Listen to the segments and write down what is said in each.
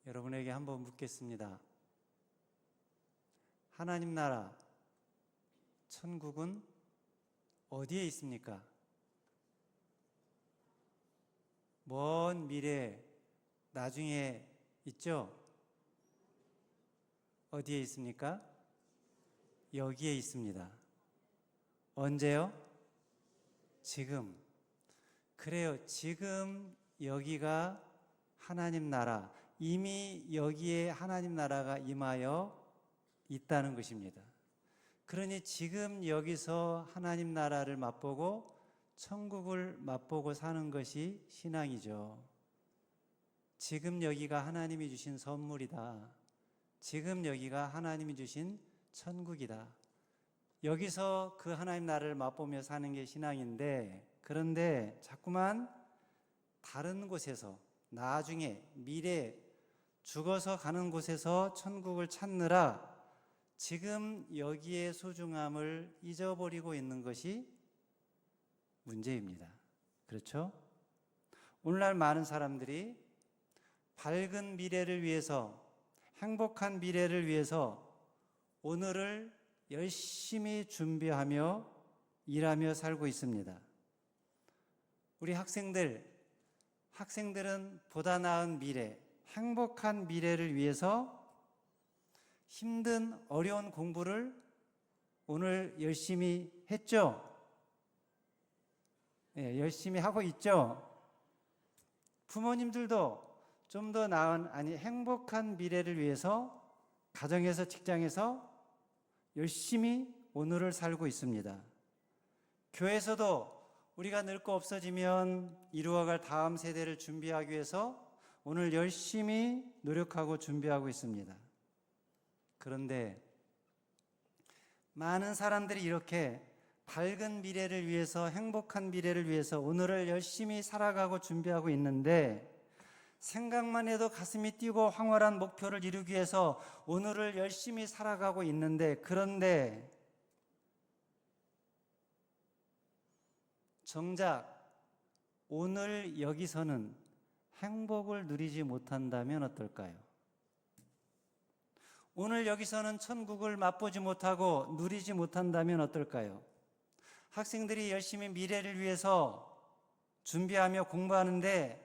여러분에게 한번 묻겠습니다. 하나님 나라, 천국은 어디에 있습니까? 먼 미래, 나중에 있죠? 어디에 있습니까? 여기에 있습니다. 언제요? 지금. 그래요. 지금 여기가 하나님 나라, 이미 여기에 하나님 나라가 임하여 있다는 것입니다. 그러니 지금 여기서 하나님 나라를 맛보고 천국을 맛보고 사는 것이 신앙이죠. 지금 여기가 하나님이 주신 선물이다. 지금 여기가 하나님이 주신 천국이다. 여기서 그 하나님 나라를 맛보며 사는 게 신앙인데, 그런데 자꾸만 다른 곳에서, 나중에 미래 죽어서 가는 곳에서 천국을 찾느라 지금 여기에 소중함을 잊어버리고 있는 것이 문제입니다. 그렇죠? 오늘날 많은 사람들이 밝은 미래를 위해서, 행복한 미래를 위해서 오늘을 열심히 준비하며 일하며 살고 있습니다. 우리 학생들은 보다 나은 미래, 행복한 미래를 위해서 힘든 어려운 공부를 오늘 열심히 했죠? 네, 열심히 하고 있죠? 부모님들도 좀 더 나은, 행복한 미래를 위해서 가정에서, 직장에서 열심히 오늘을 살고 있습니다. 교회에서도 우리가 늙고 없어지면 이루어갈 다음 세대를 준비하기 위해서 오늘 열심히 노력하고 준비하고 있습니다. 그런데 많은 사람들이 이렇게 밝은 미래를 위해서, 행복한 미래를 위해서 오늘을 열심히 살아가고 준비하고 있는데, 생각만 해도 가슴이 뛰고 황홀한 목표를 이루기 위해서 오늘을 열심히 살아가고 있는데, 그런데 정작 오늘 여기서는 행복을 누리지 못한다면 어떨까요? 오늘 여기서는 천국을 맛보지 못하고 누리지 못한다면 어떨까요? 학생들이 열심히 미래를 위해서 준비하며 공부하는데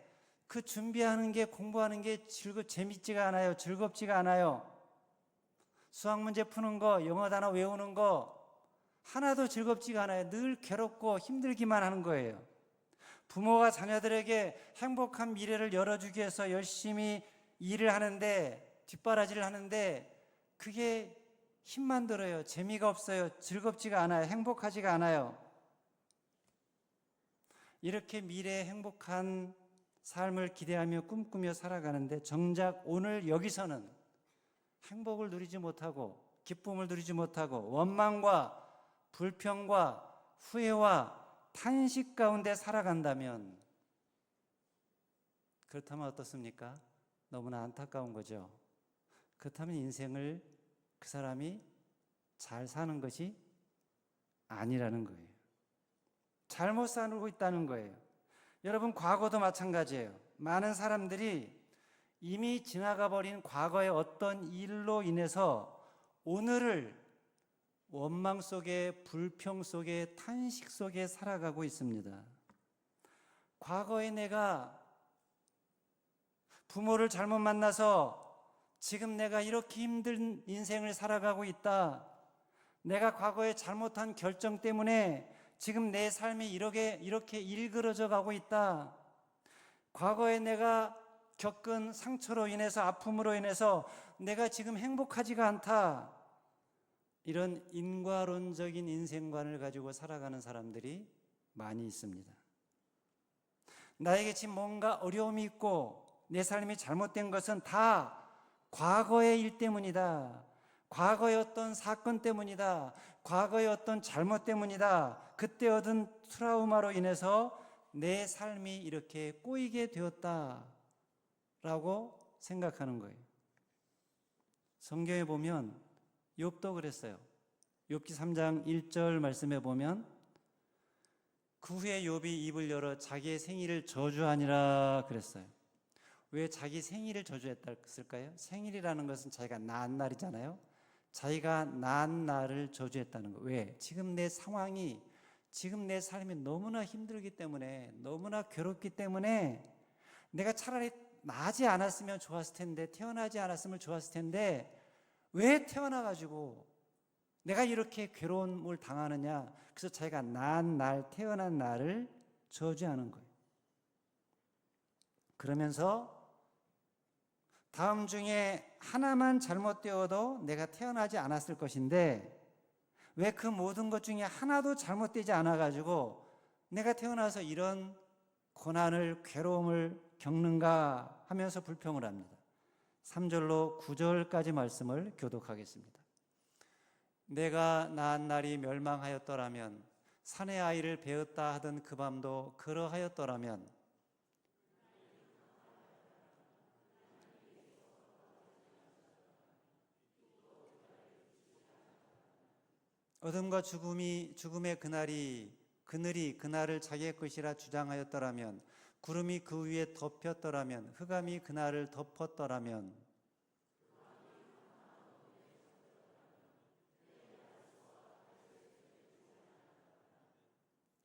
그 준비하는 게, 공부하는 게 재밌지가 않아요. 즐겁지가 않아요. 수학 문제 푸는 거, 영어 단어 외우는 거 하나도 즐겁지가 않아요. 늘 괴롭고 힘들기만 하는 거예요. 부모가 자녀들에게 행복한 미래를 열어주기 위해서 열심히 일을 하는데, 뒷바라지를 하는데 그게 힘만 들어요. 재미가 없어요. 즐겁지가 않아요. 행복하지가 않아요. 이렇게 미래의 행복한 삶을 기대하며 꿈꾸며 살아가는데 정작 오늘 여기서는 행복을 누리지 못하고 기쁨을 누리지 못하고 원망과 불평과 후회와 탄식 가운데 살아간다면, 그렇다면 어떻습니까? 너무나 안타까운 거죠. 그렇다면 인생을 그 사람이 잘 사는 것이 아니라는 거예요. 잘못 살고 있다는 거예요. 여러분, 과거도 마찬가지예요. 많은 사람들이 이미 지나가 버린 과거의 어떤 일로 인해서 오늘을 원망 속에, 불평 속에, 탄식 속에 살아가고 있습니다. 과거에 내가 부모를 잘못 만나서 지금 내가 이렇게 힘든 인생을 살아가고 있다. 내가 과거에 잘못한 결정 때문에 지금 내 삶이 이렇게 일그러져 가고 있다. 과거에 내가 겪은 상처로 인해서, 아픔으로 인해서 내가 지금 행복하지가 않다. 이런 인과론적인 인생관을 가지고 살아가는 사람들이 많이 있습니다. 나에게 지금 뭔가 어려움이 있고 내 삶이 잘못된 것은 다 과거의 일 때문이다. 과거의 어떤 사건 때문이다. 과거의 어떤 잘못 때문이다. 그때 얻은 트라우마로 인해서 내 삶이 이렇게 꼬이게 되었다라고 생각하는 거예요. 성경에 보면 욥도 그랬어요. 욥기 3장 1절 말씀에 보면 그 후에 욥이 입을 열어 자기의 생일을 저주하니라 그랬어요. 왜 자기 생일을 저주했을까요? 생일이라는 것은 자기가 낳은 날이잖아요. 자기가 낳은 날을 저주했다는 거. 왜? 지금 내 상황이, 지금 내 삶이 너무나 힘들기 때문에, 너무나 괴롭기 때문에 내가 차라리 나지 않았으면 좋았을 텐데, 태어나지 않았으면 좋았을 텐데 왜 태어나가지고 내가 이렇게 괴로움을 당하느냐. 그래서 자기가 낳은 날, 태어난 날을 저주하는 거예요. 그러면서 다음 중에 하나만 잘못되어도 내가 태어나지 않았을 것인데 왜 그 모든 것 중에 하나도 잘못되지 않아가지고 내가 태어나서 이런 고난을, 괴로움을 겪는가 하면서 불평을 합니다. 3절로 9절까지 말씀을 교독하겠습니다. 내가 낳은 날이 멸망하였더라면, 산의 아이를 베었다 하던 그 밤도 그러하였더라면, 어둠과 죽음의 그늘이 그날을 자기의 것이라 주장하였더라면, 구름이 그 위에 덮였더라면, 흑암이 그날을 덮었더라면,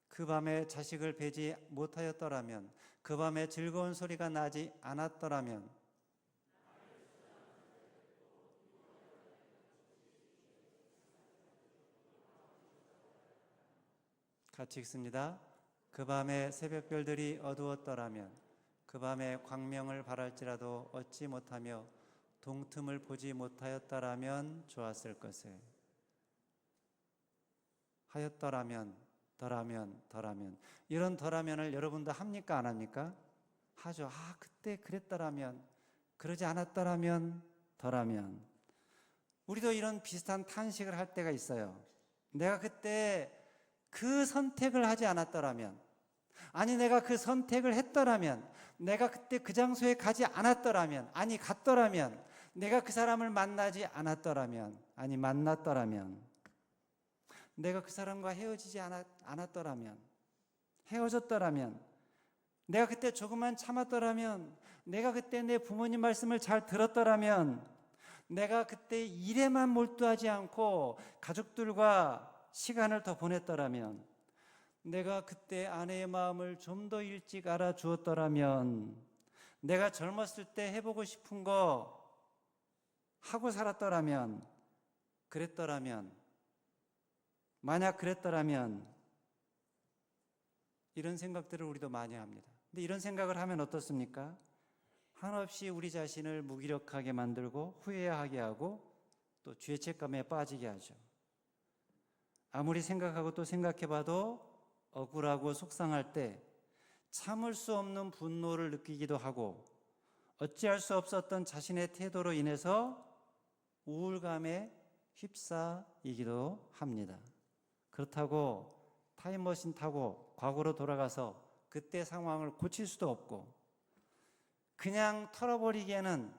그 밤에 자식을 베지 못하였더라면, 그 밤에 즐거운 소리가 나지 않았더라면, 같이 읽습니다. 그 밤에 새벽별들이 어두웠더라면, 그 밤에 광명을 바랄지라도 얻지 못하며 동틈을 보지 못하였더라면 좋았을 것을. 하였더라면, 더라면. 이런 더라면을 여러분도 합니까? 안 합니까? 하죠. 그때 그랬더라면, 그러지 않았더라면, 더라면. 우리도 이런 비슷한 탄식을 할 때가 있어요. 내가 그때 그 선택을 하지 않았더라면, 아니 내가 그 선택을 했더라면, 내가 그때 그 장소에 가지 않았더라면, 아니 갔더라면, 내가 그 사람을 만나지 않았더라면, 아니 만났더라면, 내가 그 사람과 헤어지지 않았더라면, 헤어졌더라면, 내가 그때 조금만 참았더라면, 내가 그때 내 부모님 말씀을 잘 들었더라면, 내가 그때 일에만 몰두하지 않고 가족들과 시간을 더 보냈더라면, 내가 그때 아내의 마음을 좀 더 일찍 알아주었더라면, 내가 젊었을 때 해보고 싶은 거 하고 살았더라면, 그랬더라면, 만약 그랬더라면, 이런 생각들을 우리도 많이 합니다. 근데 이런 생각을 하면 어떻습니까? 한없이 우리 자신을 무기력하게 만들고 후회하게 하고 또 죄책감에 빠지게 하죠. 아무리 생각하고 또 생각해봐도 억울하고 속상할 때 참을 수 없는 분노를 느끼기도 하고 어찌할 수 없었던 자신의 태도로 인해서 우울감에 휩싸이기도 합니다. 그렇다고 타임머신 타고 과거로 돌아가서 그때 상황을 고칠 수도 없고 그냥 털어버리기에는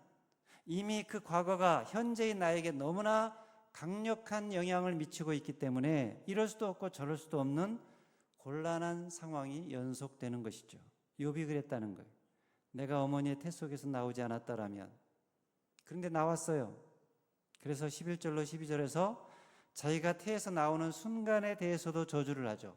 이미 그 과거가 현재의 나에게 너무나 강력한 영향을 미치고 있기 때문에 이럴 수도 없고 저럴 수도 없는 곤란한 상황이 연속되는 것이죠. 욥이 그랬다는 거예요. 내가 어머니의 태 속에서 나오지 않았더라면. 그런데 나왔어요. 그래서 11절로 12절에서 자기가 태에서 나오는 순간에 대해서도 저주를 하죠.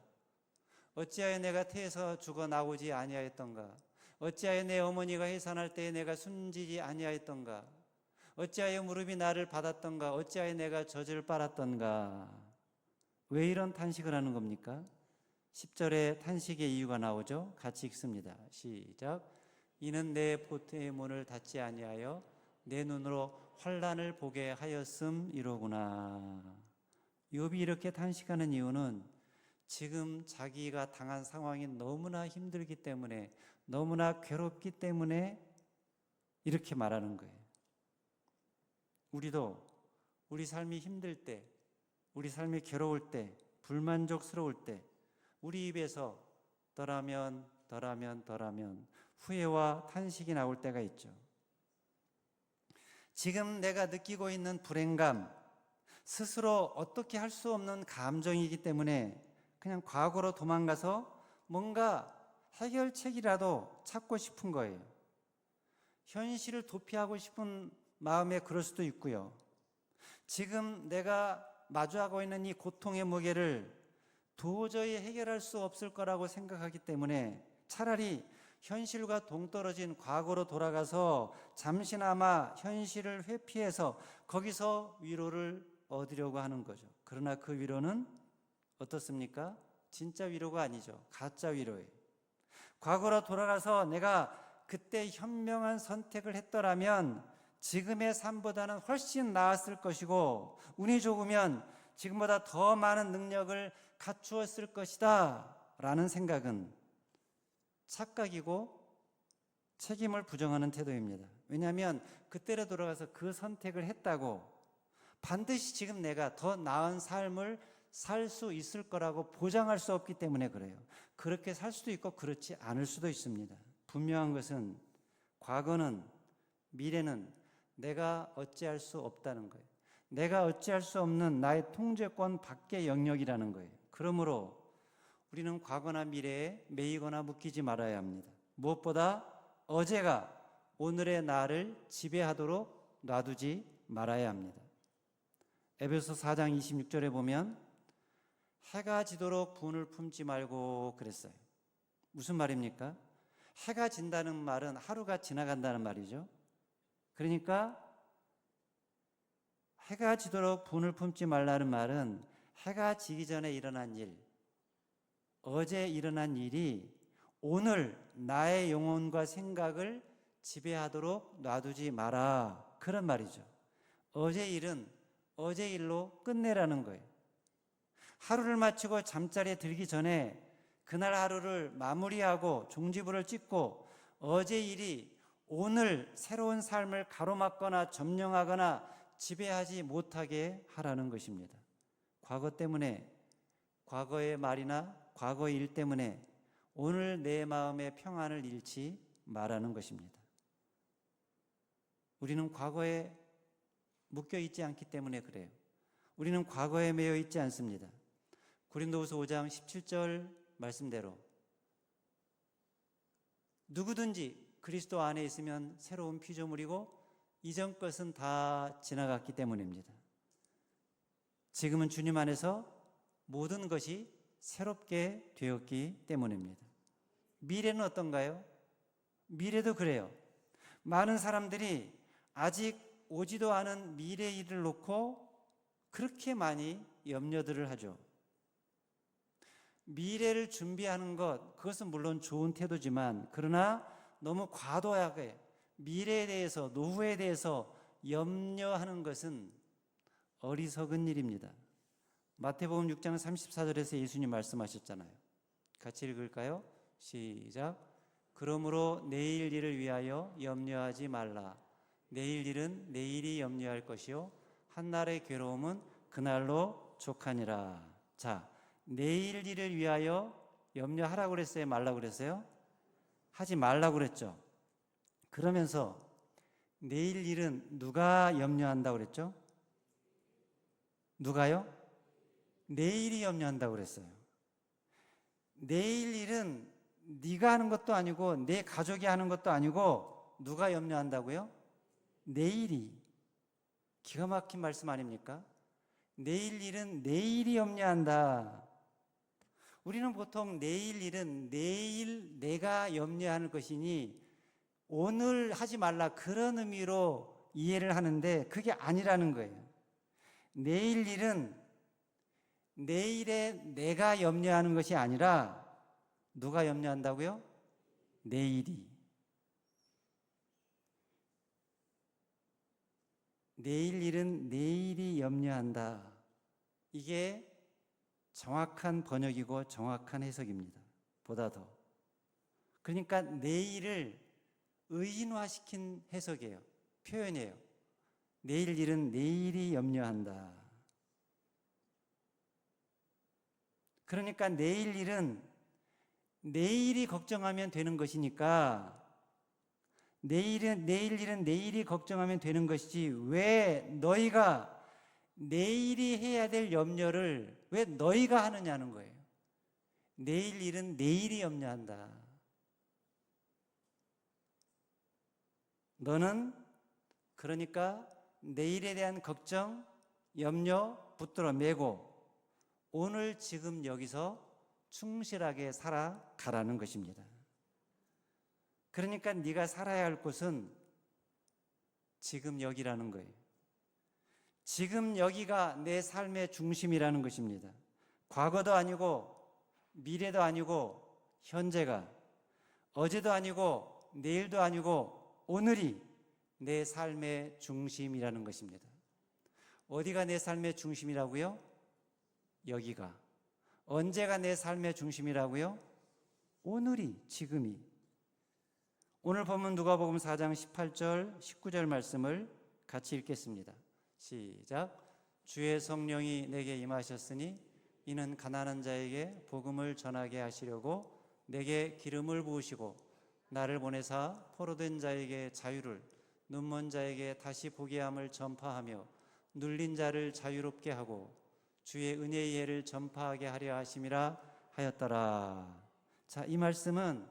어찌하여 내가 태에서 죽어 나오지 아니하였던가? 어찌하여 내 어머니가 해산할 때에 내가 숨지지 아니하였던가? 어찌하여 무릎이 나를 받았던가? 어찌하여 내가 젖을 빨았던가? 왜 이런 탄식을 하는 겁니까? 10절에 탄식의 이유가 나오죠. 같이 읽습니다. 시작. 이는 내 보트의 문을 닫지 아니하여 내 눈으로 환난을 보게 하였음이로구나. 욥이 이렇게 탄식하는 이유는 지금 자기가 당한 상황이 너무나 힘들기 때문에, 너무나 괴롭기 때문에 이렇게 말하는 거예요. 우리도 우리 삶이 힘들 때, 우리 삶이 괴로울 때, 불만족스러울 때 우리 입에서 더라면 후회와 탄식이 나올 때가 있죠. 지금 내가 느끼고 있는 불행감, 스스로 어떻게 할 수 없는 감정이기 때문에 그냥 과거로 도망가서 뭔가 해결책이라도 찾고 싶은 거예요. 현실을 도피하고 싶은 마음에 그럴 수도 있고요. 지금 내가 마주하고 있는 이 고통의 무게를 도저히 해결할 수 없을 거라고 생각하기 때문에 차라리 현실과 동떨어진 과거로 돌아가서 잠시나마 현실을 회피해서 거기서 위로를 얻으려고 하는 거죠. 그러나 그 위로는 어떻습니까? 진짜 위로가 아니죠. 가짜 위로예요. 과거로 돌아가서 내가 그때 현명한 선택을 했더라면 지금의 삶보다는 훨씬 나았을 것이고, 운이 좋으면 지금보다 더 많은 능력을 갖추었을 것이다 라는 생각은 착각이고 책임을 부정하는 태도입니다. 왜냐하면 그때로 돌아가서 그 선택을 했다고 반드시 지금 내가 더 나은 삶을 살 수 있을 거라고 보장할 수 없기 때문에 그래요. 그렇게 살 수도 있고 그렇지 않을 수도 있습니다. 분명한 것은 과거는, 미래는 내가 어찌할 수 없다는 거예요. 내가 어찌할 수 없는 나의 통제권 밖의 영역이라는 거예요. 그러므로 우리는 과거나 미래에 매이거나 묶이지 말아야 합니다. 무엇보다 어제가 오늘의 나를 지배하도록 놔두지 말아야 합니다. 에베소 4장 26절에 보면 해가 지도록 분을 품지 말고 그랬어요. 무슨 말입니까? 해가 진다는 말은 하루가 지나간다는 말이죠. 그러니까 해가 지도록 분을 품지 말라는 말은 해가 지기 전에 일어난 일, 어제 일어난 일이 오늘 나의 영혼과 생각을 지배하도록 놔두지 마라, 그런 말이죠. 어제 일은 어제 일로 끝내라는 거예요. 하루를 마치고 잠자리에 들기 전에 그날 하루를 마무리하고 종지부를 찍고 어제 일이 오늘 새로운 삶을 가로막거나 점령하거나 지배하지 못하게 하라는 것입니다. 과거 때문에, 과거의 말이나 과거의 일 때문에 오늘 내 마음의 평안을 잃지 말라는 것입니다. 우리는 과거에 묶여 있지 않기 때문에 그래요. 우리는 과거에 매여 있지 않습니다. 고린도후서 5장 17절 말씀대로 누구든지 그리스도 안에 있으면 새로운 피조물이고 이전 것은 다 지나갔기 때문입니다. 지금은 주님 안에서 모든 것이 새롭게 되었기 때문입니다. 미래는 어떤가요? 미래도 그래요. 많은 사람들이 아직 오지도 않은 미래 일을 놓고 그렇게 많이 염려들을 하죠. 미래를 준비하는 것, 그것은 물론 좋은 태도지만 그러나 너무 과도하게 미래에 대해서, 노후에 대해서 염려하는 것은 어리석은 일입니다. 마태복음 6장 34절에서 예수님 말씀하셨잖아요. 같이 읽을까요? 시작. 그러므로 내일 일을 위하여 염려하지 말라. 내일 일은 내일이 염려할 것이요 한날의 괴로움은 그날로 족하니라. 자, 내일 일을 위하여 염려하라고 그랬어요? 말라고 그랬어요? 하지 말라고 그랬죠. 그러면서 내일 일은 누가 염려한다고 그랬죠? 누가요? 내일이 염려한다고 그랬어요. 내일 일은 네가 하는 것도 아니고 내 가족이 하는 것도 아니고 누가 염려한다고요? 내일이. 기가 막힌 말씀 아닙니까? 내일 일은 내일이 염려한다. 우리는 보통 내일 일은 내일 내가 염려하는 것이니 오늘 하지 말라, 그런 의미로 이해를 하는데 그게 아니라는 거예요. 내일 일은 내일에 내가 염려하는 것이 아니라 누가 염려한다고요? 내일이. 내일 일은 내일이 염려한다. 이게 정확한 번역이고 정확한 해석입니다. 보다 더. 그러니까 내일을 의인화시킨 해석이에요. 표현이에요. 내일 일은 내일이 염려한다. 그러니까 내일 일은 내일이 걱정하면 되는 것이니까 내일 일은 내일이 걱정하면 되는 것이지 왜 너희가 내일이 해야 될 염려를 왜 너희가 하느냐는 거예요. 내일 일은 내일이 염려한다. 너는 그러니까 내일에 대한 걱정, 염려 붙들어 매고 오늘 지금 여기서 충실하게 살아가라는 것입니다. 그러니까 네가 살아야 할 곳은 지금 여기라는 거예요. 지금 여기가 내 삶의 중심이라는 것입니다. 과거도 아니고 미래도 아니고 현재가, 어제도 아니고 내일도 아니고 오늘이 내 삶의 중심이라는 것입니다. 어디가 내 삶의 중심이라고요? 여기가. 언제가 내 삶의 중심이라고요? 오늘이, 지금이. 오늘 본문 누가복음 4장 18절, 19절 말씀을 같이 읽겠습니다. 시작. 주의 성령이 내게 임하셨으니 이는 가난한 자에게 복음을 전하게 하시려고 내게 기름을 부으시고 나를 보내사 포로된 자에게 자유를, 눈먼 자에게 다시 보게 함을 전파하며 눌린 자를 자유롭게 하고 주의 은혜의 해를 전파하게 하려 하심이라 하였더라. 자, 이 말씀은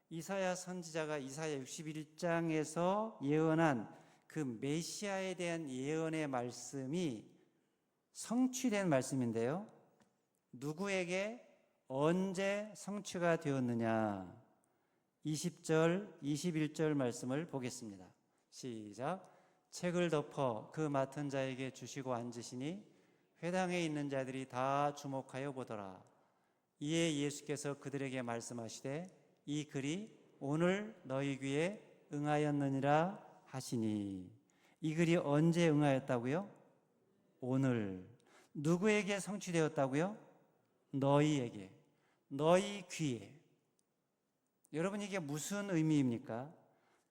이사야 선지자가 이사야 61장에서 예언한 그 메시아에 대한 예언의 말씀이 성취된 말씀인데요. 누구에게 언제 성취가 되었느냐? 20절, 21절 말씀을 보겠습니다. 시작. 책을 덮어 그 맡은 자에게 주시고 앉으시니 회당에 있는 자들이 다 주목하여 보더라. 이에 예수께서 그들에게 말씀하시되 이 글이 오늘 너희 귀에 응하였느니라 하시니. 이 글이 언제 응하였다고요? 오늘. 누구에게 성취되었다고요? 너희에게, 너희 귀에. 여러분, 이게 무슨 의미입니까?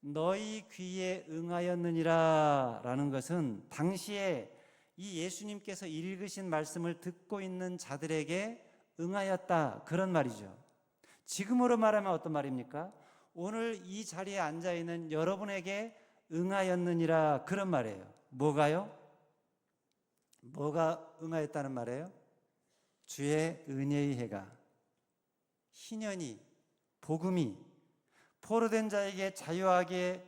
너희 귀에 응하였느니라 라는 것은 당시에 이 예수님께서 읽으신 말씀을 듣고 있는 자들에게 응하였다, 그런 말이죠. 지금으로 말하면 어떤 말입니까? 오늘 이 자리에 앉아있는 여러분에게 응하였느니라, 그런 말이에요. 뭐가요? 뭐가 응하였다는 말이에요? 주의 은혜의 해가, 희년이, 복음이 포로된 자가 자유하게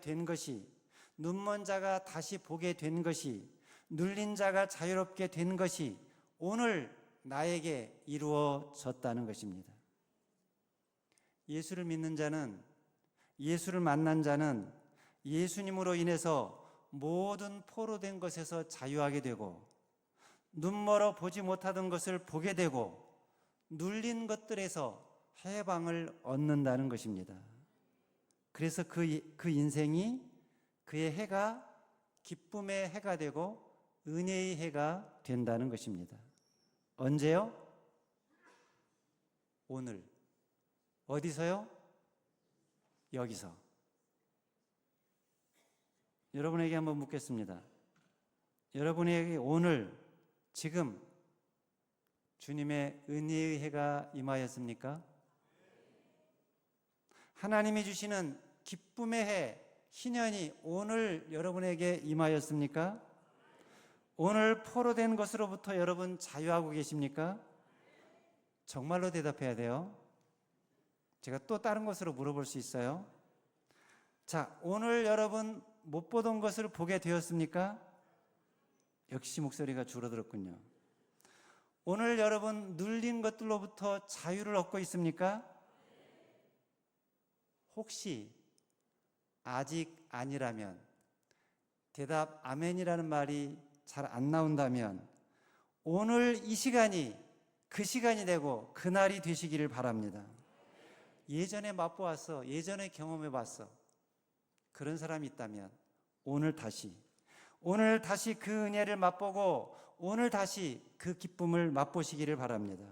된 것이, 눈먼 자가 다시 보게 된 것이, 눌린 자가 자유롭게 된 것이 오늘 나에게 이루어졌다는 것입니다. 예수를 믿는 자는, 예수를 만난 자는 예수님으로 인해서 모든 포로된 것에서 자유하게 되고, 눈멀어 보지 못하던 것을 보게 되고, 눌린 것들에서 해방을 얻는다는 것입니다. 그래서 그 인생이, 그의 해가 기쁨의 해가 되고 은혜의 해가 된다는 것입니다. 언제요? 오늘. 어디서요? 여기서. 여러분에게 한번 묻겠습니다. 여러분에게 오늘, 지금 주님의 은혜의 해가 임하였습니까? 하나님이 주시는 기쁨의 해, 희년이 오늘 여러분에게 임하였습니까? 오늘 포로된 것으로부터 여러분 자유하고 계십니까? 정말로 대답해야 돼요. 제가 또 다른 것으로 물어볼 수 있어요. 자, 오늘 여러분 못 보던 것을 보게 되었습니까? 역시 목소리가 줄어들었군요. 오늘 여러분 눌린 것들로부터 자유를 얻고 있습니까? 혹시 아직 아니라면, 대답 아멘이라는 말이 잘 안 나온다면 오늘 이 시간이 그 시간이 되고 그날이 되시기를 바랍니다. 예전에 맛보았어, 예전에 경험해봤어, 그런 사람이 있다면 오늘 다시 그 은혜를 맛보고 오늘 다시 그 기쁨을 맛보시기를 바랍니다.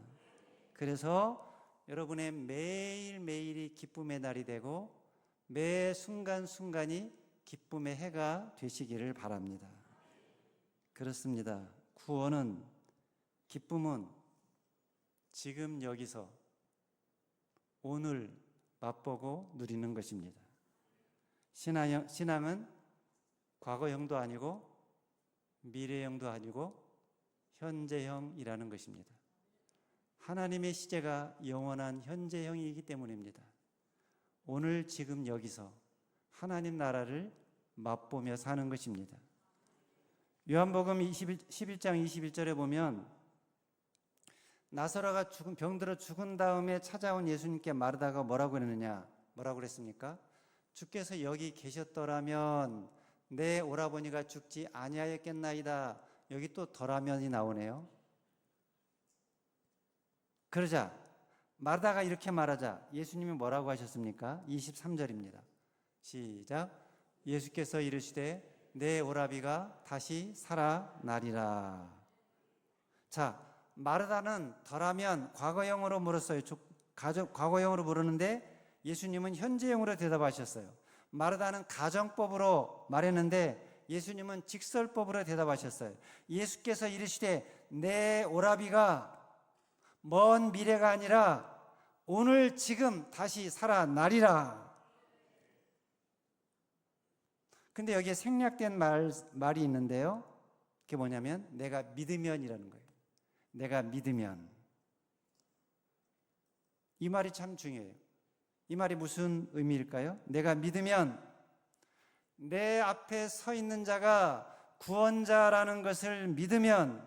그래서 여러분의 매일매일이 기쁨의 날이 되고 매 순간순간이 기쁨의 해가 되시기를 바랍니다. 그렇습니다. 구원은, 기쁨은 지금 여기서 오늘 맛보고 누리는 것입니다. 신앙은 과거형도 아니고 미래형도 아니고 현재형이라는 것입니다. 하나님의 시제가 영원한 현재형이기 때문입니다. 오늘 지금 여기서 하나님 나라를 맛보며 사는 것입니다. 요한복음 11장 21절에 보면 나사로가 병들어 죽은 다음에 찾아온 예수님께 마르다가 뭐라고 그랬느냐? 뭐라고 그랬습니까? 주께서 여기 계셨더라면 내 오라버니가 죽지 아니하였겠나이다. 여기 또 더라면이 나오네요. 그러자 마르다가 이렇게 말하자 예수님이 뭐라고 하셨습니까? 23절입니다. 시작. 예수께서 이르시되 내 오라비가 다시 살아나리라. 자, 마르다는 더라면 과거형으로 물었어요. 과거형으로 물었는데 예수님은 현재형으로 대답하셨어요. 마르다는 가정법으로 말했는데 예수님은 직설법으로 대답하셨어요. 예수께서 이르시되 내 오라비가 먼 미래가 아니라 오늘 지금 다시 살아나리라. 근데 여기에 생략된 말이 있는데요. 그게 뭐냐면 내가 믿으면이라는 거예요. 내가 믿으면. 이 말이 참 중요해요. 이 말이 무슨 의미일까요? 내가 믿으면 내 앞에 서 있는 자가 구원자라는 것을 믿으면,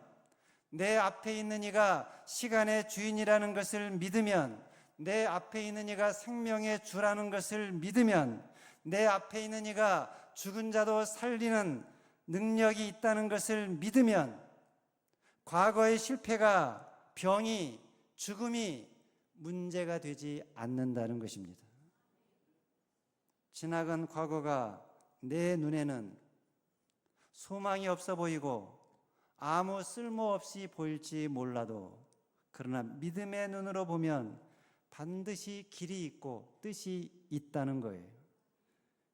내 앞에 있는 이가 시간의 주인이라는 것을 믿으면, 내 앞에 있는 이가 생명의 주라는 것을 믿으면, 내 앞에 있는 이가 죽은 자도 살리는 능력이 있다는 것을 믿으면 과거의 실패가, 병이, 죽음이 문제가 되지 않는다는 것입니다. 지나간 과거가 내 눈에는 소망이 없어 보이고 아무 쓸모없이 보일지 몰라도, 그러나 믿음의 눈으로 보면 반드시 길이 있고 뜻이 있다는 거예요.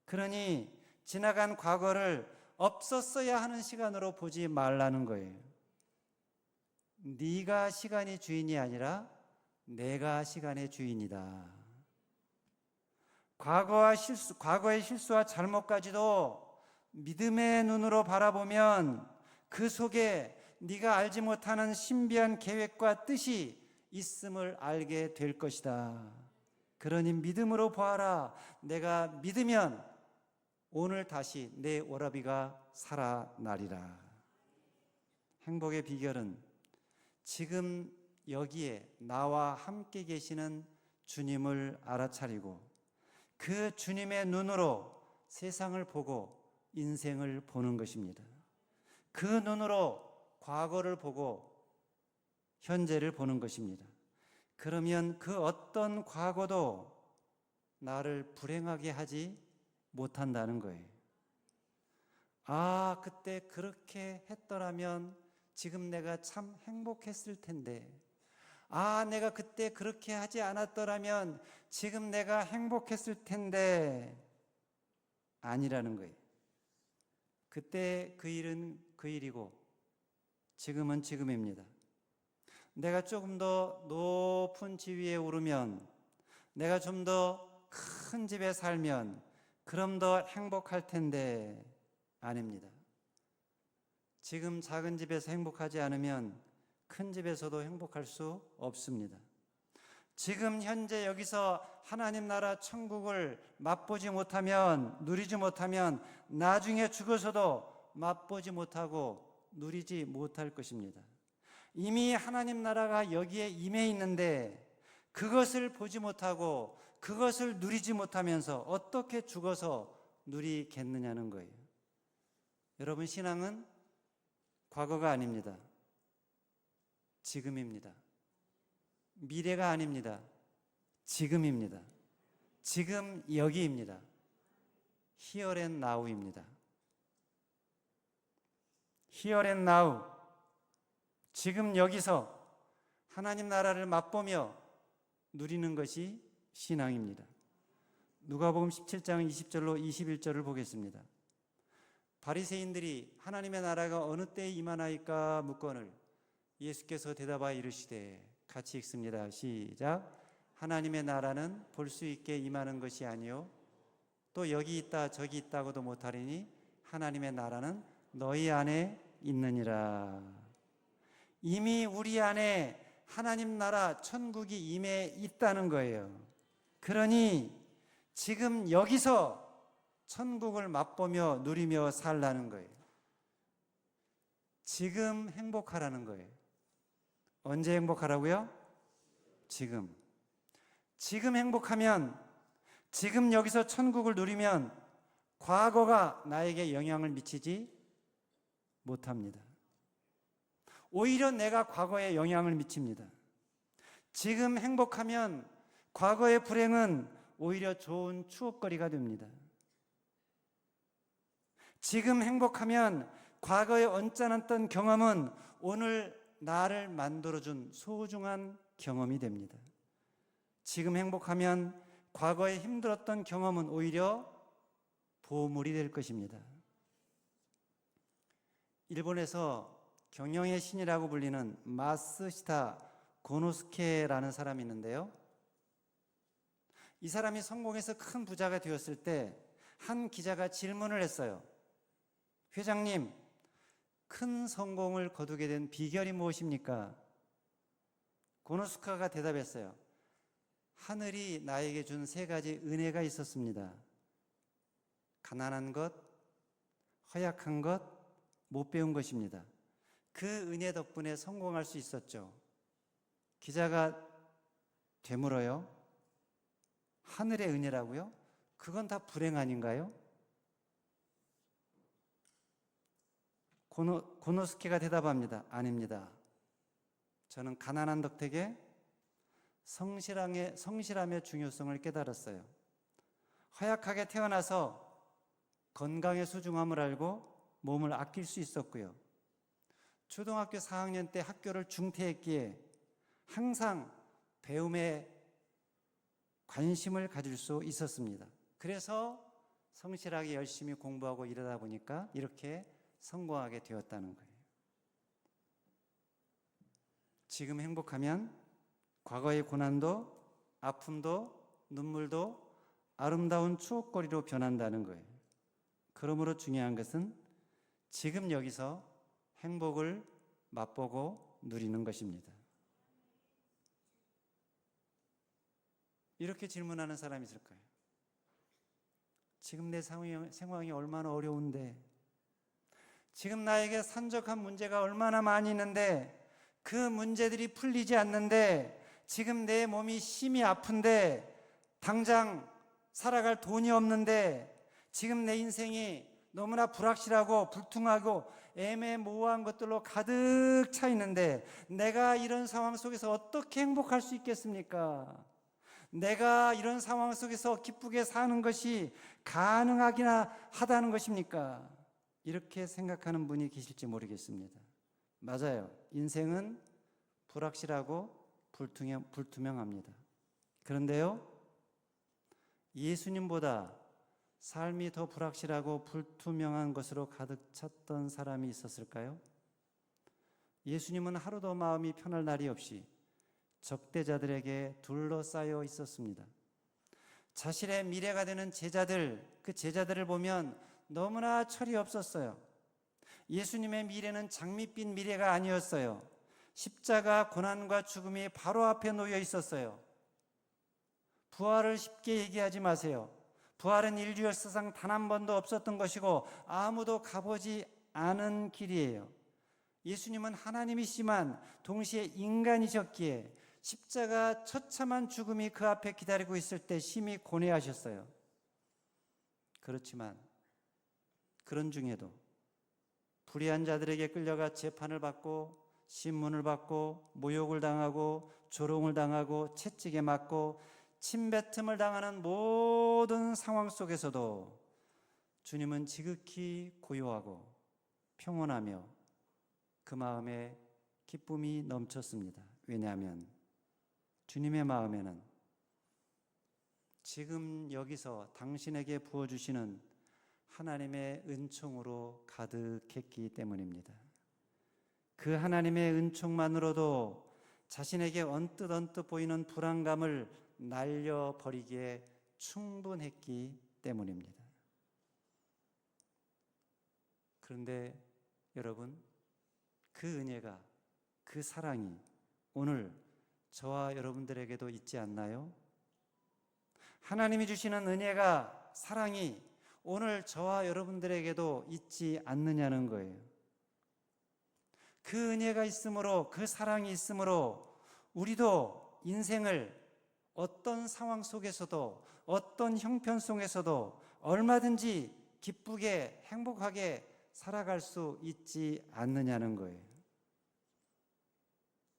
그러니 지나간 과거를 없었어야 하는 시간으로 보지 말라는 거예요. 네가 시간의 주인이 아니라 내가 시간의 주인이다. 과거의 실수와 잘못까지도 믿음의 눈으로 바라보면 그 속에 네가 알지 못하는 신비한 계획과 뜻이 있음을 알게 될 것이다. 그러니 믿음으로 보아라. 내가 믿으면 오늘 다시 내 오라비가 살아나리라. 행복의 비결은 지금 여기에 나와 함께 계시는 주님을 알아차리고 그 주님의 눈으로 세상을 보고 인생을 보는 것입니다. 그 눈으로 과거를 보고 현재를 보는 것입니다. 그러면 그 어떤 과거도 나를 불행하게 하지 못한다는 거예요. 아, 그때 그렇게 했더라면 지금 내가 참 행복했을 텐데, 아, 내가 그때 그렇게 하지 않았더라면 지금 내가 행복했을 텐데, 아니라는 거예요. 그때 그 일은 그 일이고 지금은 지금입니다. 내가 조금 더 높은 지위에 오르면, 내가 좀 더 큰 집에 살면 그럼 더 행복할 텐데, 아닙니다. 지금 작은 집에서 행복하지 않으면 큰 집에서도 행복할 수 없습니다. 지금 현재 여기서 하나님 나라 천국을 맛보지 못하면, 누리지 못하면 나중에 죽어서도 맛보지 못하고 누리지 못할 것입니다. 이미 하나님 나라가 여기에 임해 있는데 그것을 보지 못하고 그것을 누리지 못하면서 어떻게 죽어서 누리겠느냐는 거예요. 여러분, 신앙은 과거가 아닙니다. 지금입니다. 미래가 아닙니다. 지금입니다. 지금 여기입니다. Here and now입니다. Here and now. 지금 여기서 하나님 나라를 맛보며 누리는 것이 신앙입니다. 누가복음 17장 20절로 21절을 보겠습니다. 바리새인들이 하나님의 나라가 어느 때에 임하나이까 묻거늘 예수께서 대답하여 이르시되, 같이 읽습니다. 시작. 하나님의 나라는 볼 수 있게 임하는 것이 아니요 또 여기 있다 저기 있다고도 못하리니 하나님의 나라는 너희 안에 있느니라. 이미 우리 안에 하나님 나라 천국이 임해 있다는 거예요. 그러니 지금 여기서 천국을 맛보며 누리며 살라는 거예요. 지금 행복하라는 거예요. 언제 행복하라고요? 지금. 지금 행복하면, 지금 여기서 천국을 누리면 과거가 나에게 영향을 미치지 못합니다. 오히려 내가 과거에 영향을 미칩니다. 지금 행복하면 과거의 불행은 오히려 좋은 추억거리가 됩니다. 지금 행복하면 과거에 언짢았던 경험은 오늘 나를 만들어준 소중한 경험이 됩니다. 지금 행복하면 과거에 힘들었던 경험은 오히려 보물이 될 것입니다. 일본에서 경영의 신이라고 불리는 마쓰시타 고노스케라는 사람이 있는데요. 이 사람이 성공해서 큰 부자가 되었을 때 한 기자가 질문을 했어요. 회장님, 큰 성공을 거두게 된 비결이 무엇입니까? 고노스카가 대답했어요. 하늘이 나에게 준 3가지 은혜가 있었습니다. 가난한 것, 허약한 것, 못 배운 것입니다. 그 은혜 덕분에 성공할 수 있었죠. 기자가 되물어요. 하늘의 은혜라고요? 그건 다 불행 아닌가요? 고노스케가 대답합니다. 아닙니다. 저는 가난한 덕택에 성실함의 중요성을 깨달았어요. 허약하게 태어나서 건강의 소중함을 알고 몸을 아낄 수 있었고요. 초등학교 4학년 때 학교를 중퇴했기에 항상 배움에 관심을 가질 수 있었습니다. 그래서 성실하게 열심히 공부하고 이러다 보니까 이렇게 성공하게 되었다는 거예요. 지금 행복하면 과거의 고난도, 아픔도, 눈물도 아름다운 추억거리로 변한다는 거예요. 그러므로 중요한 것은 지금 여기서 행복을 맛보고 누리는 것입니다. 이렇게 질문하는 사람이 있을까요? 지금 내 상황이 얼마나 어려운데, 지금 나에게 산적한 문제가 얼마나 많이 있는데 그 문제들이 풀리지 않는데, 지금 내 몸이 심히 아픈데 당장 살아갈 돈이 없는데, 지금 내 인생이 너무나 불확실하고 불투명하고 애매모호한 것들로 가득 차 있는데 내가 이런 상황 속에서 어떻게 행복할 수 있겠습니까? 내가 이런 상황 속에서 기쁘게 사는 것이 가능하기나 하다는 것입니까? 이렇게 생각하는 분이 계실지 모르겠습니다. 맞아요. 인생은 불확실하고 불투명합니다. 그런데요, 예수님보다 삶이 더 불확실하고 불투명한 것으로 가득 찼던 사람이 있었을까요? 예수님은 하루도 마음이 편할 날이 없이 적대자들에게 둘러싸여 있었습니다. 자신의 미래가 되는 제자들, 그 제자들을 보면 너무나 철이 없었어요. 예수님의 미래는 장밋빛 미래가 아니었어요. 십자가 고난과 죽음이 바로 앞에 놓여 있었어요. 부활을 쉽게 얘기하지 마세요. 부활은 인류 역사상 단 한 번도 없었던 것이고 아무도 가보지 않은 길이에요. 예수님은 하나님이시지만 동시에 인간이셨기에 십자가 처참한 죽음이 그 앞에 기다리고 있을 때 심히 고뇌하셨어요. 그렇지만 그런 중에도 불의한 자들에게 끌려가 재판을 받고 신문을 받고 모욕을 당하고 조롱을 당하고 채찍에 맞고 침뱉음을 당하는 모든 상황 속에서도 주님은 지극히 고요하고 평온하며 그 마음에 기쁨이 넘쳤습니다. 왜냐하면 주님의 마음에는 지금 여기서 당신에게 부어주시는 하나님의 은총으로 가득했기 때문입니다. 그 하나님의 은총만으로도 자신에게 언뜻 보이는 불안감을 날려버리기에 충분했기 때문입니다. 그런데 여러분, 그 은혜가, 그 사랑이 오늘 저와 여러분들에게도 있지 않나요? 하나님이 주시는 은혜가, 사랑이 오늘 저와 여러분들에게도 있지 않느냐는 거예요. 그 은혜가 있으므로, 그 사랑이 있으므로 우리도 인생을 어떤 상황 속에서도, 어떤 형편 속에서도 얼마든지 기쁘게 행복하게 살아갈 수 있지 않느냐는 거예요.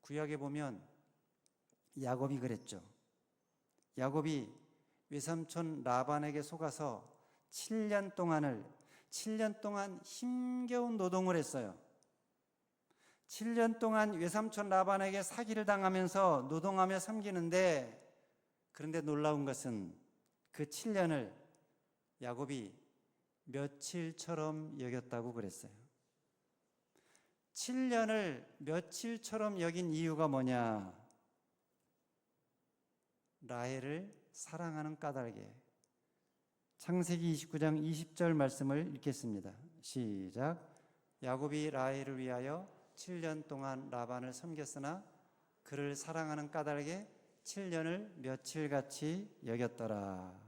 구약에 보면 야곱이 그랬죠. 야곱이 외삼촌 라반에게 속아서 7년 동안 힘겨운 노동을 했어요. 7년 동안 외삼촌 라반에게 사기를 당하면서 노동하며 섬기는데, 그런데 놀라운 것은 그 7년을 야곱이 며칠처럼 여겼다고 그랬어요. 7년을 며칠처럼 여긴 이유가 뭐냐? 라헬을 사랑하는 까닭에. 창세기 29장 20절 말씀을 읽겠습니다. 시작. 야곱이 라헬을 위하여 7년 동안 라반을 섬겼으나 그를 사랑하는 까닭에 7년을 며칠같이 여겼더라.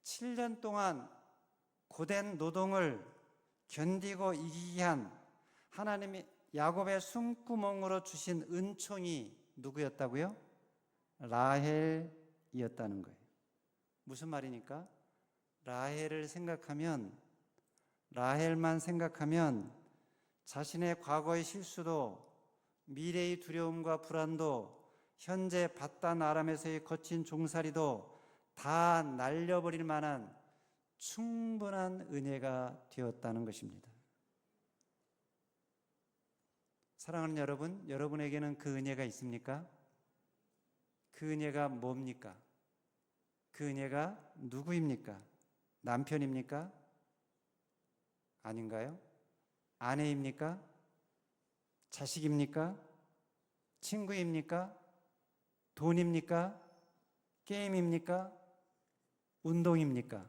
7년 동안 고된 노동을 견디고 이기게 한 하나님이 야곱의 숨구멍으로 주신 은총이 누구였다고요? 라헬이었다는 거예요. 무슨 말이니까? 라헬만 생각하면 자신의 과거의 실수도, 미래의 두려움과 불안도, 현재 바단 아람에서의 거친 종살이도 다 날려버릴 만한 충분한 은혜가 되었다는 것입니다. 사랑하는 여러분, 여러분에게는 그 은혜가 있습니까? 그 은혜가 뭡니까? 그 은혜가 누구입니까? 남편입니까? 아닌가요? 아내입니까? 자식입니까? 친구입니까? 돈입니까? 게임입니까? 운동입니까?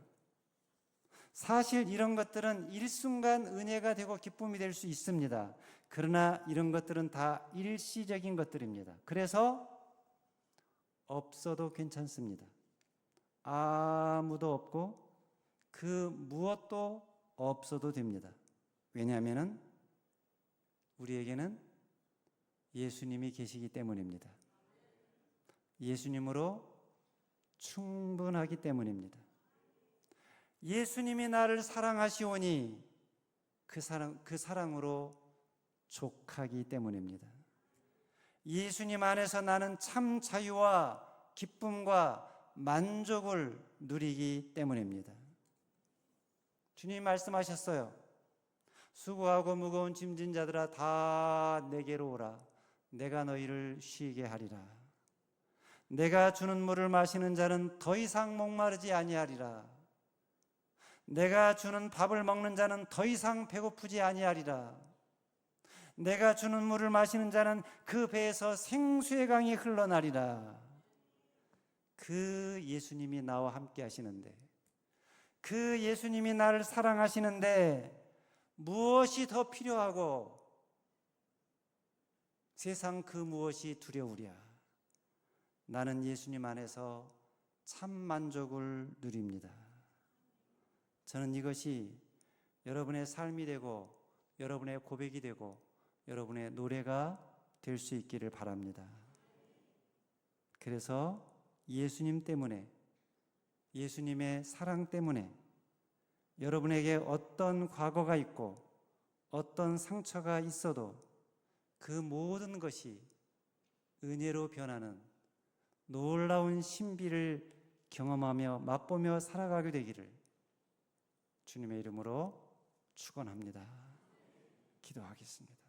사실 이런 것들은 일순간 은혜가 되고 기쁨이 될 수 있습니다. 그러나 이런 것들은 다 일시적인 것들입니다. 그래서 없어도 괜찮습니다. 아무도 없고 그 무엇도 없어도 됩니다. 왜냐하면 우리에게는 예수님이 계시기 때문입니다. 예수님으로 충분하기 때문입니다. 예수님이 나를 사랑하시오니 그 사랑으로 족하기 때문입니다. 예수님 안에서 나는 참 자유와 기쁨과 만족을 누리기 때문입니다. 주님이 말씀하셨어요. 수고하고 무거운 짐진 자들아 다 내게로 오라. 내가 너희를 쉬게 하리라. 내가 주는 물을 마시는 자는 더 이상 목마르지 아니하리라. 내가 주는 밥을 먹는 자는 더 이상 배고프지 아니하리라. 내가 주는 물을 마시는 자는 그 배에서 생수의 강이 흘러나리라. 그 예수님이 나와 함께 하시는데, 그 예수님이 나를 사랑하시는데 무엇이 더 필요하고 세상 그 무엇이 두려우랴. 나는 예수님 안에서 참 만족을 누립니다. 저는 이것이 여러분의 삶이 되고 여러분의 고백이 되고 여러분의 노래가 될 수 있기를 바랍니다. 그래서 예수님 때문에, 예수님의 사랑 때문에 여러분에게 어떤 과거가 있고 어떤 상처가 있어도 그 모든 것이 은혜로 변하는 놀라운 신비를 경험하며 맛보며 살아가게 되기를 주님의 이름으로 축원합니다. 기도하겠습니다.